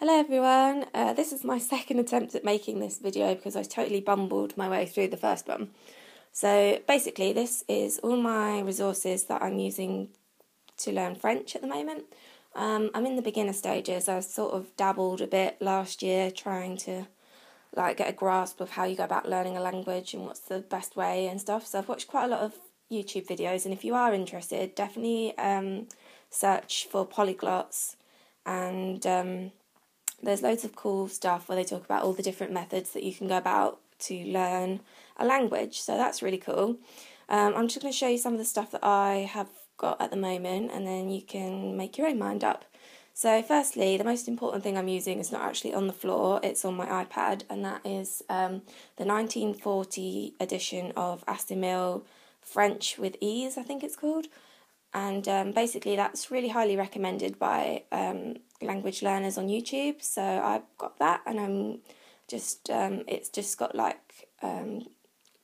Hello everyone, this is my second attempt at making this video because I totally bumbled my way through the first one. So basically this is all my resources that I'm using to learn French at the moment. I'm in the beginner stages. I sort of dabbled a bit last year trying to get a grasp of how you go about learning a language and what's the best way and stuff. So I've watched quite a lot of YouTube videos, and if you are interested, definitely search for polyglots, and there's loads of cool stuff where they talk about all the different methods that you can go about to learn a language, so that's really cool. I'm just going to show you some of the stuff that I have got at the moment, and then you can make your own mind up. So firstly, the most important thing I'm using is not actually on the floor, it's on my iPad, and that is the 1940 edition of Astimil French with Ease, I think it's called. And basically that's really highly recommended by language learners on YouTube. So I've got that, and I'm just it's just got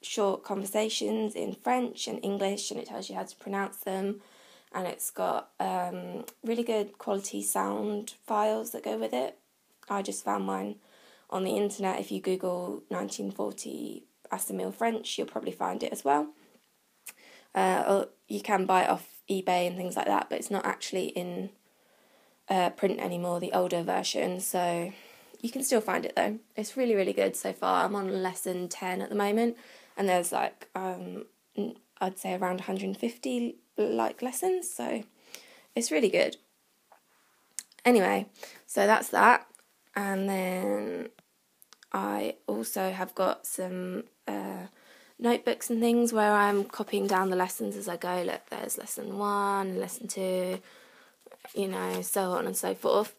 short conversations in French and English, and it tells you how to pronounce them, and it's got really good quality sound files that go with it. I just found mine on the internet. If you Google 1940 Astimil French, you'll probably find it as well. Or you can buy it off eBay and things like that, but it's not actually in print anymore, the older version, so you can still find it though. It's really, really good so far. I'm on lesson 10 at the moment, and there's I'd say around 150 lessons, so it's really good. Anyway, so that's that, and then I also have got some notebooks and things where I'm copying down the lessons as I go. Look, there's lesson 1 and lesson 2, so on and so forth,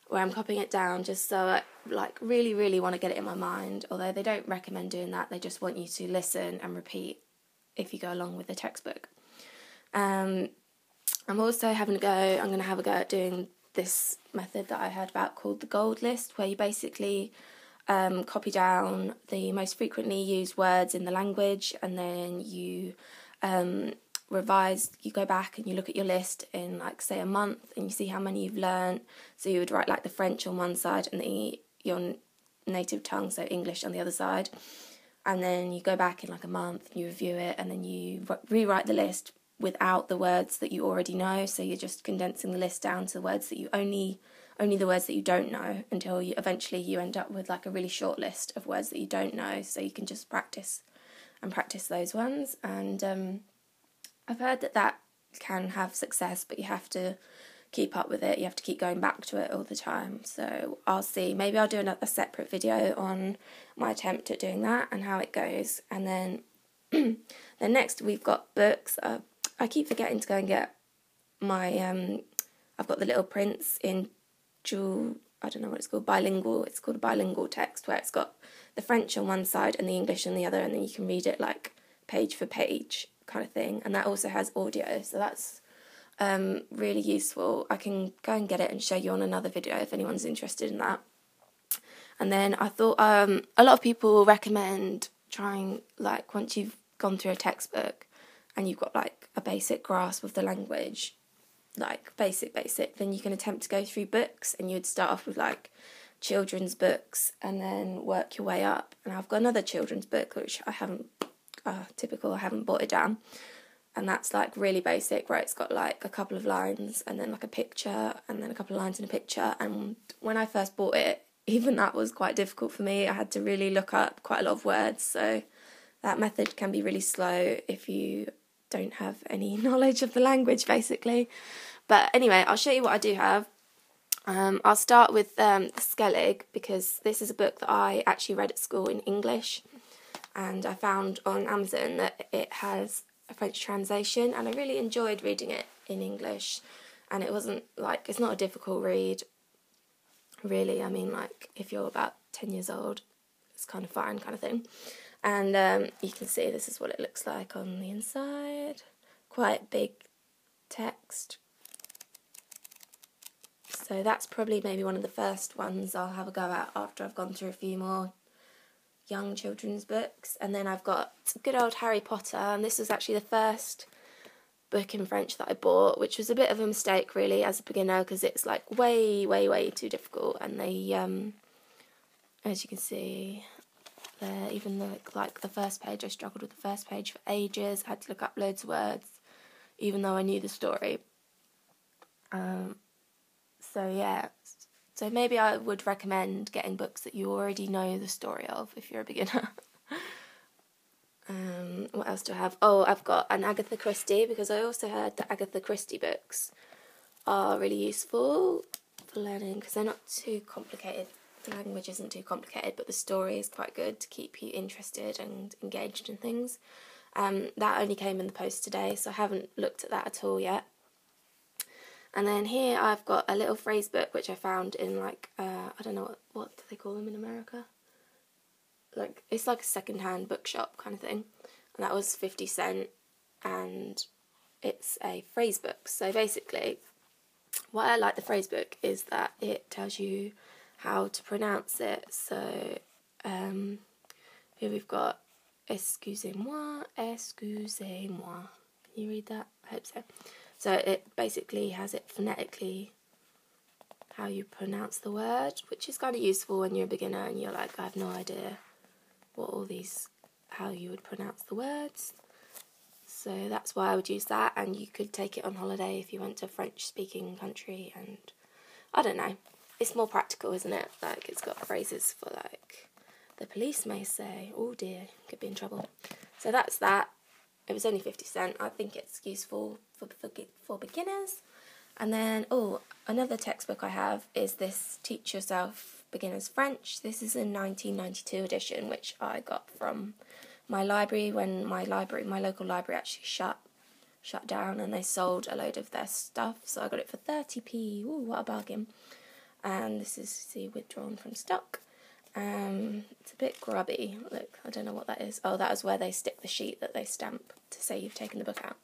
where I'm copying it down just so I really, really want to get it in my mind, although they don't recommend doing that. They just want you to listen and repeat if you go along with the textbook. I'm also I'm going to have a go at doing this method that I heard about called the gold list, where you basically copy down the most frequently used words in the language, and then you revise. You go back and you look at your list in say a month, and you see how many you've learned. So you would write the French on one side and your native tongue, so English, on the other side, and then you go back in a month and you review it, and then you rewrite the list without the words that you already know. So you're just condensing the list down to the words that you only the words that you don't know, until eventually you end up with a really short list of words that you don't know, so you can just practice those ones. And I've heard that can have success, but you have to keep up with it. You have to keep going back to it all the time. So I'll see. Maybe I'll do a separate video on my attempt at doing that and how it goes. And then then next we've got books. I keep forgetting to go and get my I've got the Little Prince in I don't know what it's called, bilingual. It's called a Bilingual Text, where it's got the French on one side and the English on the other, and then you can read it page for page kind of thing. And that also has audio, so that's really useful. I can go and get it and show you on another video if anyone's interested in that. And then I thought a lot of people recommend trying, once you've gone through a textbook and you've got a basic grasp of the language, basic, then you can attempt to go through books, and you'd start off with children's books and then work your way up. And I've got another children's book which I haven't I haven't bought it down, and that's really basic, where it's got a couple of lines and then a picture and then a couple of lines in a picture. And when I first bought it, even that was quite difficult for me. I had to really look up quite a lot of words, so that method can be really slow if you don't have any knowledge of the language, basically. But anyway, I'll show you what I do have. I'll start with the Skellig, because this is a book that I actually read at school in English, and I found on Amazon that it has a French translation, and I really enjoyed reading it in English, and it wasn't it's not a difficult read, really. I mean, if you're about 10 years old, it's kind of fine kind of thing. And you can see this is what it looks like on the inside. Quite big text. So that's probably maybe one of the first ones I'll have a go at after I've gone through a few more young children's books. And then I've got good old Harry Potter, and this was actually the first book in French that I bought, which was a bit of a mistake really as a beginner, because it's like way too difficult, and they as you can see there, even like the first page, I struggled with the first page for ages. I had to look up loads of words even though I knew the story. So yeah, so maybe I would recommend getting books that you already know the story of if you're a beginner. What else do I have? Oh, I've got an Agatha Christie, because I also heard that Agatha Christie books are really useful for learning, because they're not too complicated. The language isn't too complicated, but the story is quite good to keep you interested and engaged in things. That only came in the post today, so I haven't looked at that at all yet. And then here I've got a little phrase book which I found in like, I don't know, what do they call them in America? Like, it's like a second-hand bookshop kind of thing. And that was 50 cents, and it's a phrase book. So basically, what I like the phrase book is that it tells you how to pronounce it. So here we've got excusez-moi, excusez-moi. Can you read that? I hope so. So it basically has it phonetically, how you pronounce the word, which is kind of useful when you're a beginner and you're like, I have no idea how you would pronounce the words. So that's why I would use that, and you could take it on holiday if you went to a French-speaking country, and I don't know, it's more practical, isn't it? Like, it's got phrases for, like, the police may say, oh dear, could be in trouble. So that's that. It was only 50 cents. I think it's useful for beginners. And then, another textbook I have is this Teach Yourself Beginner's French. This is a 1992 edition, which I got from my library when my local library actually shut down, and they sold a load of their stuff. So I got it for 30p. Ooh, what a bargain. And this is, see, withdrawn from stock. It's a bit grubby. Look, I don't know what that is. Oh, that is where they stick the sheet that they stamp to say you've taken the book out.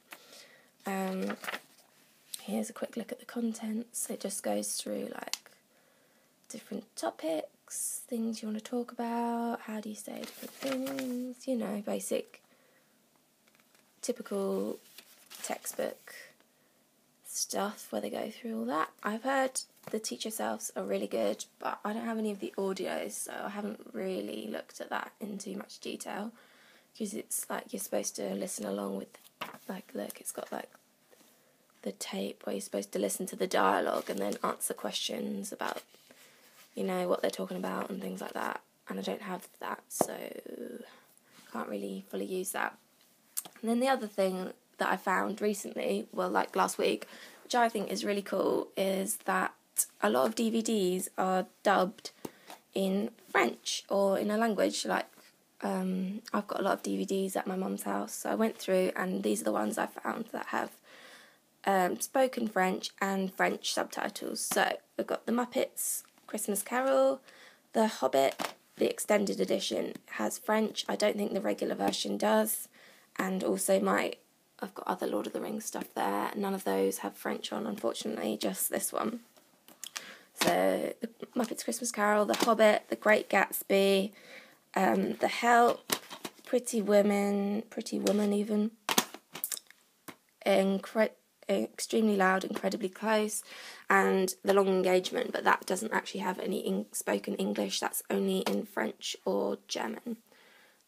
Here's a quick look at the contents. It just goes through like different topics, things you want to talk about, how do you say different things, you know, basic, typical textbook stuff where they go through all that. I've heard the Teach Yourselves are really good, but I don't have any of the audios, so I haven't really looked at that in too much detail, because it's like you're supposed to listen along with, like, look, it's got like the tape where you're supposed to listen to the dialogue and then answer questions about, you know, what they're talking about and things like that, and I don't have that, so can't really fully use that. And then the other thing that I found recently, well, like last week, which I think is really cool, is that a lot of DVDs are dubbed in French or in a language. Like, I've got a lot of DVDs at my mum's house, so I went through, and these are the ones I found that have spoken French and French subtitles. So we've got The Muppets Christmas Carol, The Hobbit, the extended edition has French. I don't think the regular version does. And also I've got other Lord of the Rings stuff there. None of those have French on, unfortunately, just this one. So The Muppets Christmas Carol, The Hobbit, The Great Gatsby, The Help, Pretty Woman even, Extremely Loud, Incredibly Close, and The Long Engagement, but that doesn't actually have any spoken English. That's only in French or German.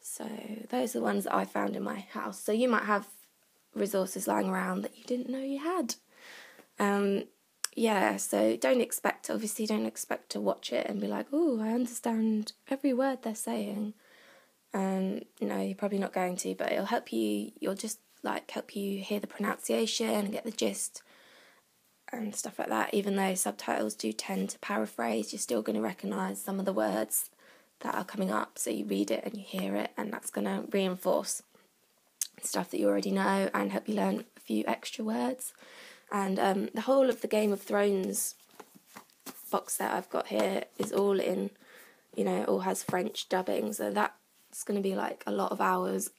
So those are the ones that I found in my house. So you might have resources lying around that you didn't know you had. So don't expect to watch it and be like, oh, I understand every word they're saying. No, you're probably not going to, but it'll help you. You'll just help you hear the pronunciation and get the gist and stuff like that. Even though subtitles do tend to paraphrase, you're still going to recognise some of the words that are coming up, so you read it and you hear it, and that's going to reinforce stuff that you already know and help you learn a few extra words. And the whole of the Game of Thrones box set I've got here is all in, all has French dubbing, so that's going to be like a lot of hours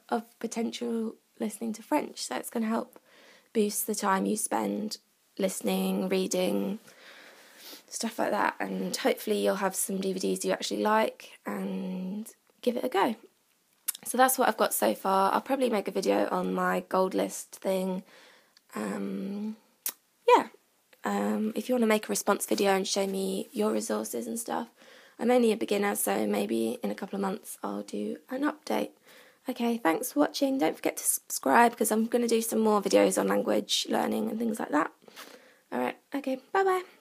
of potential listening to French, so it's going to help boost the time you spend listening, reading, stuff like that, and hopefully you'll have some DVDs you actually like and give it a go. So that's what I've got so far. I'll probably make a video on my gold list thing yeah. If you want to make a response video and show me your resources and stuff, I'm only a beginner, so maybe in a couple of months I'll do an update. Okay, thanks for watching. Don't forget to subscribe because I'm going to do some more videos on language learning and things like that. Alright, okay, bye-bye.